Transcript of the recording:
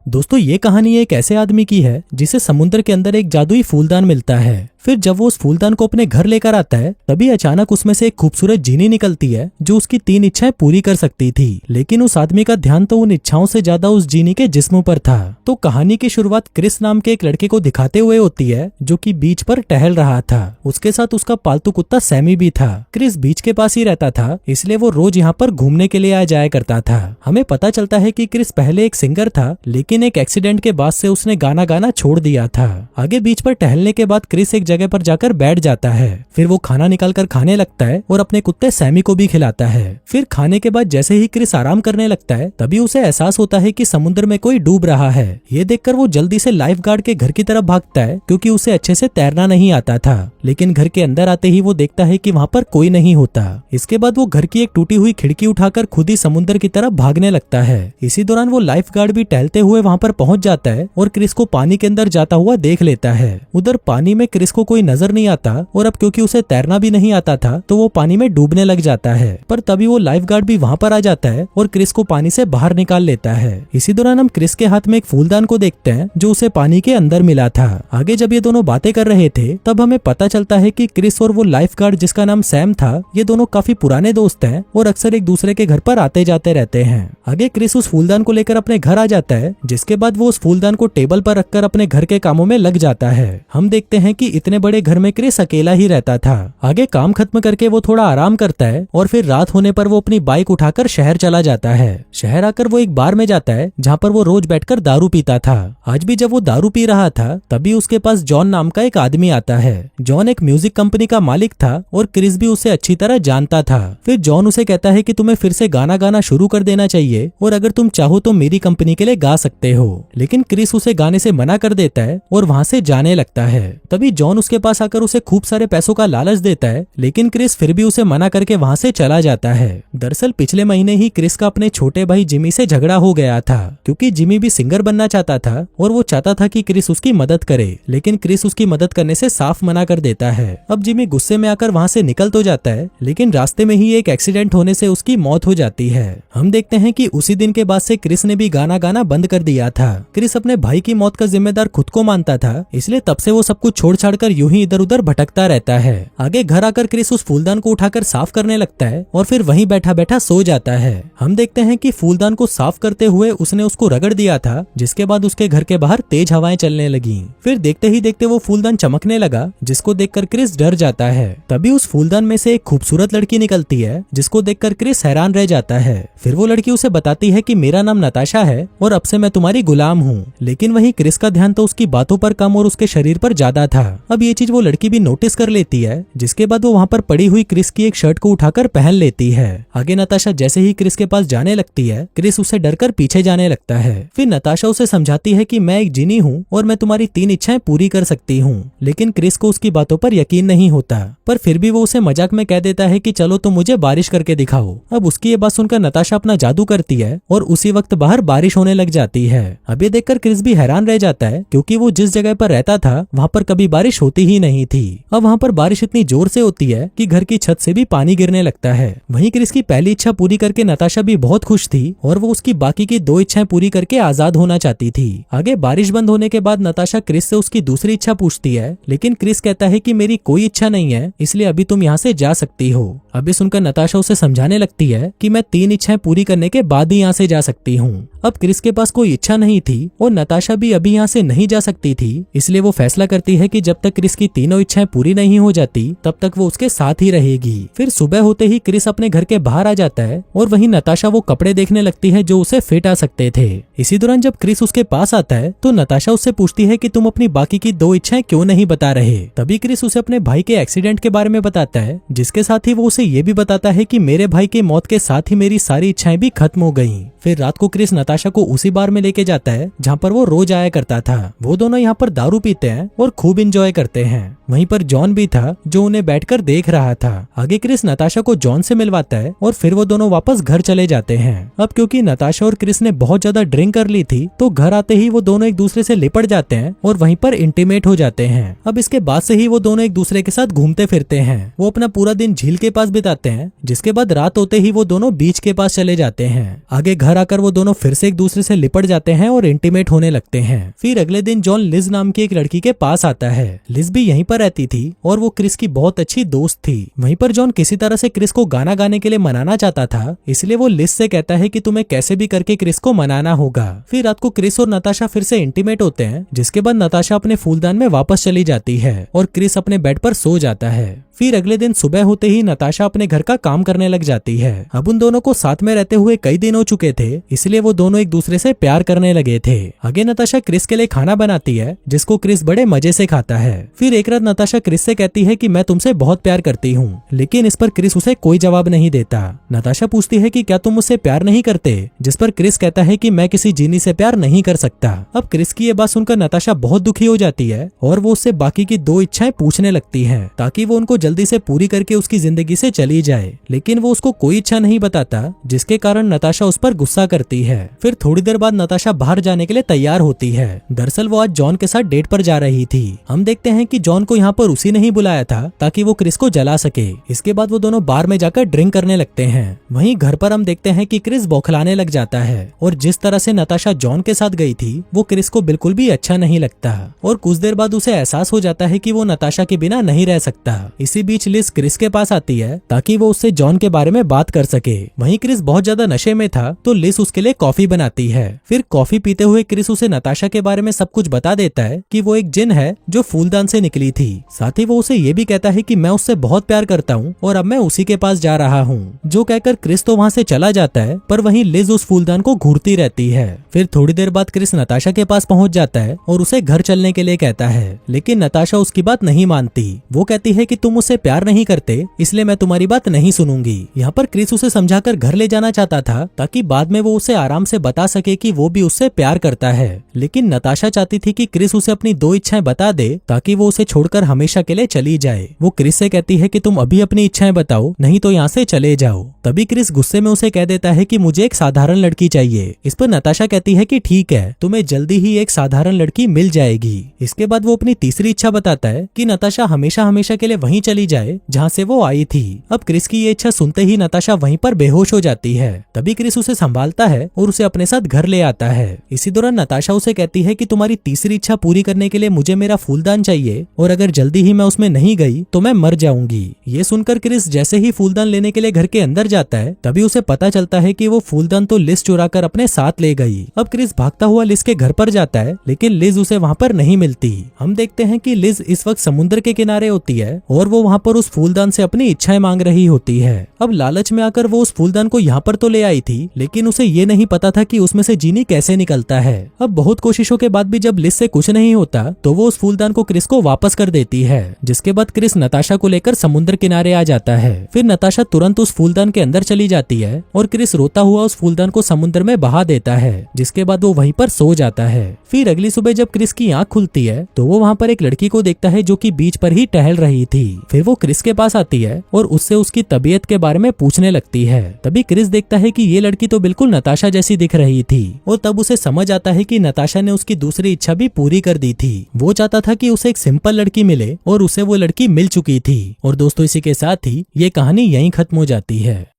दोस्तों ये कहानी एक ऐसे आदमी की है जिसे समुद्र के अंदर एक जादुई फूलदान मिलता है। फिर जब वो उस फूलदान को अपने घर लेकर आता है तभी अचानक उसमें से एक खूबसूरत जीनी निकलती है जो उसकी 3 इच्छाएं पूरी कर सकती थी। लेकिन उस आदमी का ध्यान तो उन इच्छाओं से ज्यादा उस जीनी के जिस्म पर था। तो कहानी की शुरुआत क्रिस नाम के एक लड़के को दिखाते हुए होती है जो कि बीच पर टहल रहा था। उसके साथ उसका पालतू कुत्ता सैमी भी था। क्रिस बीच के पास ही रहता था इसलिए वो रोज यहाँ पर घूमने के लिए आ जाया करता था। हमें पता चलता है कि क्रिस पहले एक सिंगर था लेकिन एक एक्सीडेंट के बाद से उसने गाना गाना छोड़ दिया था। आगे बीच पर टहलने के बाद क्रिस एक जगह पर जाकर बैठ जाता है। फिर वो खाना निकालकर खाने लगता है और अपने कुत्ते सैमी को भी खिलाता है। फिर खाने के बाद जैसे ही क्रिस आराम करने लगता है तभी उसे एहसास होता है कि समुद्र में कोई डूब रहा है। ये देखकर वो जल्दी से लाइफ गार्ड के घर की तरफ भागता है क्योंकि उसे अच्छे से तैरना नहीं आता था। लेकिन घर के अंदर आते ही वो देखता है कि वहाँ पर कोई नहीं होता। इसके बाद वो घर की एक टूटी हुई खिड़की उठाकर खुद ही समुद्र की तरफ भागने लगता है। इसी दौरान वो लाइफ गार्ड भी टहलते हुए वहाँ पर पहुंच जाता है और क्रिस को पानी के अंदर जाता हुआ देख लेता है। उधर पानी में क्रिस को कोई नजर नहीं आता और अब क्योंकि उसे तैरना भी नहीं आता था तो वो पानी में डूबने लग जाता है। पर तभी वो लाइफ गार्ड भी वहाँ पर आ जाता है और क्रिस को पानी से बाहर निकाल लेता है। इसी दौरान हम क्रिस के हाथ में एक फूलदान को देखते हैं जो उसे पानी के अंदर मिला था। आगे जब ये दोनों बातें कर रहे थे तब हमें पता चलता है कि क्रिस और वो लाइफ गार्ड जिसका नाम सैम था ये दोनों काफी पुराने दोस्त हैं और अक्सर एक दूसरे के घर पर आते जाते रहते हैं। आगे क्रिस उस फूलदान को लेकर अपने घर आ जाता है जिसके बाद वो उस फूलदान को टेबल पर रखकर अपने घर के कामों में लग जाता है। हम देखते हैं कि इतने बड़े घर में क्रिस अकेला ही रहता था। आगे काम खत्म करके वो थोड़ा आराम करता है और फिर रात होने पर वो अपनी बाइक उठाकर शहर चला जाता है। शहर आकर वो एक बार में जाता है जहाँ पर वो रोज बैठकर दारू पीता था। आज भी जब वो दारू पी रहा था तभी उसके पास जॉन नाम का एक आदमी आता है। जॉन एक म्यूजिक कंपनी का मालिक था और क्रिस भी उसे अच्छी तरह जानता था। फिर जॉन उसे कहता है कि तुम्हें फिर से गाना गाना शुरू कर देना चाहिए और अगर तुम चाहो तो मेरी कंपनी के लिए गा सकते हो। लेकिन क्रिस उसे गाने से मना कर देता है और वहाँ से जाने लगता है। तभी जॉन उसके पास आकर उसे खूब सारे पैसों का लालच देता है लेकिन क्रिस फिर भी उसे मना करके वहाँ से चला जाता है। दरअसल पिछले महीने ही क्रिस का अपने छोटे भाई जिमी से झगड़ा हो गया था क्योंकि जिमी भी सिंगर बनना चाहता था और वो चाहता था कि क्रिस उसकी मदद करे। लेकिन क्रिस उसकी मदद करने से साफ मना कर देता है। अब जिमी गुस्से में आकर वहाँ से निकल तो जाता है लेकिन रास्ते में ही एक एक्सीडेंट होने से उसकी मौत हो जाती है। हम देखते हैं कि उसी दिन के बाद से क्रिस ने भी गाना गाना बंद कर दिया था। क्रिस अपने भाई की मौत का जिम्मेदार खुद को मानता था इसलिए तब से वो सब कुछ छोड़ छाड़ कर यूं ही इधर उधर भटकता रहता है। आगे घर आकर क्रिस उस फूलदान को उठाकर साफ करने लगता है और फिर वहीं बैठा बैठा सो जाता है। हम देखते हैं कि फूलदान को साफ करते हुए उसने उसको रगड़ दिया था जिसके बाद उसके घर के बाहर तेज हवाएं चलने लगी। फिर देखते ही देखते वो फूलदान चमकने लगा जिसको देखकर क्रिस डर जाता है। तभी उस फूलदान में से एक खूबसूरत लड़की निकलती है जिसको देखकर क्रिस हैरान रह जाता है। फिर वो लड़की उसे बताती है कि मेरा नाम नताशा है और अब से मैं तुम्हारी गुलाम हूँ। लेकिन वहीं क्रिस का ध्यान तो उसकी बातों पर कम और उसके शरीर पर ज्यादा था। अब ये चीज वो लड़की भी नोटिस कर लेती है जिसके बाद वो वहाँ पर पड़ी हुई क्रिस की एक शर्ट को उठाकर पहन लेती है। आगे नताशा जैसे ही क्रिस के पास जाने लगती है क्रिस उसे डरकर पीछे जाने लगता है। फिर नताशा उसे समझाती है कि मैं एक जिनी हूँ और मैं तुम्हारी 3 इच्छाएं पूरी कर सकती हूँ। लेकिन क्रिस को उसकी बातों पर यकीन नहीं होता पर फिर भी वो उसे मजाक में कह देता है कि चलो तुम मुझे बारिश करके दिखाओ। अब उसकी ये बात सुनकर नताशा अपना जादू करती है और उसी वक्त बाहर बारिश होने लग जाती है। अब ये देखकर क्रिस भी हैरान रह जाता है क्योंकि वो जिस जगह पर रहता था वहाँ पर कभी बारिश होती ही नहीं थी। अब वहाँ पर बारिश इतनी जोर से होती है कि घर की छत से भी पानी गिरने लगता है। वहीं क्रिस की पहली इच्छा पूरी करके नताशा भी बहुत खुश थी और वो उसकी बाकी की 2 इच्छाएं पूरी करके आजाद होना चाहती थी। आगे बारिश बंद होने के बाद नताशा क्रिस से उसकी दूसरी इच्छा पूछती है लेकिन क्रिस कहता है कि मेरी कोई इच्छा नहीं है इसलिए अभी तुम यहाँ से जा सकती हो। अभी सुनकर नताशा उसे समझाने लगती है कि मैं 3 इच्छाएं पूरी करने के बाद ही यहाँ से जा सकती हूँ। अब क्रिस के पास कोई इच्छा नहीं थी और नताशा भी अभी यहाँ से नहीं जा सकती थी इसलिए वो फैसला करती है कि जब तक क्रिस की तीनों इच्छाएं पूरी नहीं हो जाती तब तक वो उसके साथ ही रहेगी। फिर सुबह होते ही क्रिस अपने घर के बाहर आ जाता है और वहीं नताशा वो कपड़े देखने लगती है जो उसे फिट आ सकते थे। इसी दौरान जब क्रिस उसके पास आता है तो नताशा उससे पूछती है कि तुम अपनी बाकी की 2 इच्छाएं क्यों नहीं बता रहे। तभी क्रिस उसे अपने भाई के एक्सीडेंट के बारे में बताता है जिसके साथ ही वो उसे ये भी बताता है कि मेरे भाई की मौत के साथ ही मेरी सारी इच्छाएं भी खत्म हो गयी। फिर रात को क्रिस नताशा को उसी बार में लेके जाता है जहाँ पर वो रोज आया करता था। वो दोनों यहाँ पर दारू पीते हैं और खूब इंजॉय करते हैं। वहीं पर जॉन भी था जो उन्हें बैठकर देख रहा था। आगे क्रिस नताशा को जॉन से मिलवाता है और फिर वो दोनों वापस घर चले जाते हैं। अब क्योंकि नताशा और क्रिस ने बहुत ज्यादा ड्रिंक कर ली थी तो घर आते ही वो दोनों एक दूसरे से लिपट जाते हैं और वहीं पर इंटीमेट हो जाते हैं। अब इसके बाद से ही वो दोनों एक दूसरे के साथ घूमते फिरते हैं। वो अपना पूरा दिन झील के पास बिताते हैं, जिसके बाद रात होते ही वो दोनों बीच के पास चले जाते हैं। आगे घर आकर वो दोनों फिर से एक दूसरे से लिपट जाते हैं और इंटीमेट होने लगते हैं। फिर अगले दिन जॉन लिज नाम की एक लड़की के पास आता है। लिज भी यहीं पर रहती थी और वो क्रिस की बहुत अच्छी दोस्त थी। वहीं पर जॉन किसी तरह से क्रिस को गाना गाने के लिए मनाना चाहता था, इसलिए वो लिज से कहता है कि तुम्हें कैसे भी करके क्रिस को मनाना होगा। फिर रात को क्रिस और नताशा फिर से इंटीमेट होते हैं, जिसके बाद नताशा अपने फूलदान में वापस चली जाती है और क्रिस अपने बेड पर सो जाता है। फिर अगले दिन सुबह होते ही नताशा अपने घर का काम करने लग जाती है। अब उन दोनों को साथ में रहते हुए कई दिन हो चुके थे, इसलिए वो दोनों एक दूसरे से प्यार करने लगे थे। आगे नताशा क्रिस के लिए खाना बनाती है, जिसको क्रिस बड़े मजे से खाता है। फिर एक रात नताशा क्रिस से कहती है कि मैं तुमसे बहुत प्यार करती हूँ, लेकिन इस पर क्रिस उसे कोई जवाब नहीं देता। नताशा पूछती है कि क्या तुम मुझसे प्यार नहीं करते, जिस पर क्रिस कहता है कि मैं किसी जीनी से प्यार नहीं कर सकता। अब क्रिस की ये बात सुनकर नताशा बहुत दुखी हो जाती है और वो उससे बाकी की 2 इच्छाएं पूछने लगती है ताकि वो उनको जल्दी से पूरी करके उसकी जिंदगी से चली जाए, लेकिन वो उसको कोई इच्छा नहीं बताता, जिसके कारण नताशा उस पर गुस्सा करती है। फिर थोड़ी देर बाद नताशा बाहर जाने के लिए तैयार होती है। दरअसल वो आज जॉन के साथ डेट पर जा रही थी। हम देखते हैं कि जॉन को यहाँ पर उसी ने ही बुलाया था ताकि वो क्रिस को जला सके। इसके बाद वो दोनों बार में जाकर ड्रिंक करने लगते हैं। वहीं घर पर हम देखते हैं कि क्रिस बौखलाने लग जाता है और जिस तरह से नताशा जॉन के साथ गई थी वो क्रिस को बिल्कुल भी अच्छा नहीं लगता और कुछ देर बाद उसे एहसास हो जाता है कि वो नताशा के बिना नहीं रह सकता। इसी बीच लिज क्रिस के पास आती है ताकि वो उससे जॉन के बारे में बात कर सके। वहीं क्रिस बहुत ज्यादा नशे में था तो लिज उसके लिए कॉफी बनाती है। फिर कॉफी पीते हुए क्रिस उसे नताशा के बारे में सब कुछ बता देता है कि वो एक जिन है जो फूलदान से निकली थी। साथ ही वो उसे ये भी कहता है कि मैं उससे बहुत प्यार करता हूँ और अब मैं उसी के पास जा रहा हूँ। जो कहकर क्रिस तो वहाँ से चला जाता है, पर वहीं लिज उस फूलदान को घूरती रहती है। फिर थोड़ी देर बाद क्रिस नताशा के पास पहुँच जाता है और उसे घर चलने के लिए कहता है, लेकिन नताशा उसकी बात नहीं मानती। वो कहती है कि तुम मुझसे प्यार नहीं करते, इसलिए मैं तुम्हारी बात नहीं सुनूंगी। यहाँ पर क्रिस उसे समझाकर घर ले जाना चाहता था ताकि बाद में वो उसे आराम से बता सके कि वो भी उससे प्यार करता है, लेकिन नताशा चाहती थी कि क्रिस उसे अपनी 2 इच्छाएं बता दे ताकि वो उसे छोड़कर हमेशा के लिए चली जाए। वो क्रिस से कहती है कि तुम अभी अपनी इच्छाएं बताओ, नहीं तो यहाँ से चले जाओ। तभी क्रिस गुस्से में उसे कह देता है कि मुझे एक साधारण लड़की चाहिए। इस पर नताशा कहती है कि ठीक है, तुम्हें जल्दी ही एक साधारण लड़की मिल जाएगी। इसके बाद वो अपनी तीसरी इच्छा बताता है कि नताशा हमेशा हमेशा के लिए वहीं चली जाए जहाँ से वो आई थी। अब क्रिस की ये इच्छा सुनते ही नताशा वहीं पर बेहोश हो जाती है। तभी क्रिस उसे संभालता है और उसे अपने साथ घर ले आता है। इसी दौरान नताशा उसे कहती है कि तुम्हारी तीसरी इच्छा पूरी करने के लिए मुझे मेरा फूलदान चाहिए और अगर जल्दी ही मैं उसमें नहीं गई तो मैं मर जाऊंगी। ये सुनकर क्रिस जैसे ही फूलदान लेने के लिए घर के अंदर जाता है, तभी उसे पता चलता है कि वो फूलदान तो लिज चुरा कर अपने साथ ले गई। अब क्रिस भागता हुआ लिज के घर पर जाता है, लेकिन लिज उसे वहाँ पर नहीं मिलती। हम देखते हैं कि लिज इस वक्त समुद्र के किनारे होती है और वो वहाँ पर उस फूलदान से अपनी इच्छाएं मांग रही होती है। अब लालच में आकर वो उस फूलदान को यहाँ पर तो ले आई थी, लेकिन उसे ये नहीं पता था कि उसमें से जीनी कैसे निकलता है। अब बहुत कोशिशों के बाद भी जब लिज से कुछ नहीं होता तो वो उस फूलदान को क्रिस को वापस कर देती है, जिसके बाद क्रिस नताशा को लेकर समुद्र किनारे आ जाता है। फिर नताशा तुरंत उस फूलदान के अंदर चली जाती है और क्रिस रोता हुआ उस फूलदान को समुद्र में बहा देता है, जिसके बाद वो वहीं पर सो जाता है। फिर अगली सुबह जब क्रिस की आंख खुलती है तो वो वहाँ पर एक लड़की को देखता है जो कि बीच पर ही टहल रही थी। फिर वो क्रिस के पास आती है और उससे उसकी तबीयत के बारे में पूछने लगती है। तभी क्रिस देखता है कि ये लड़की तो बिल्कुल नताशा जैसी दिख रही थी और तब उसे समझ आता है कि नताशा ने उसकी दूसरी इच्छा भी पूरी कर दी थी। वो चाहता था कि उसे एक सिंपल लड़की मिले और उसे वो लड़की मिल चुकी थी। और दोस्तों, इसी के साथ ही ये कहानी यहीं खत्म हो जाती है।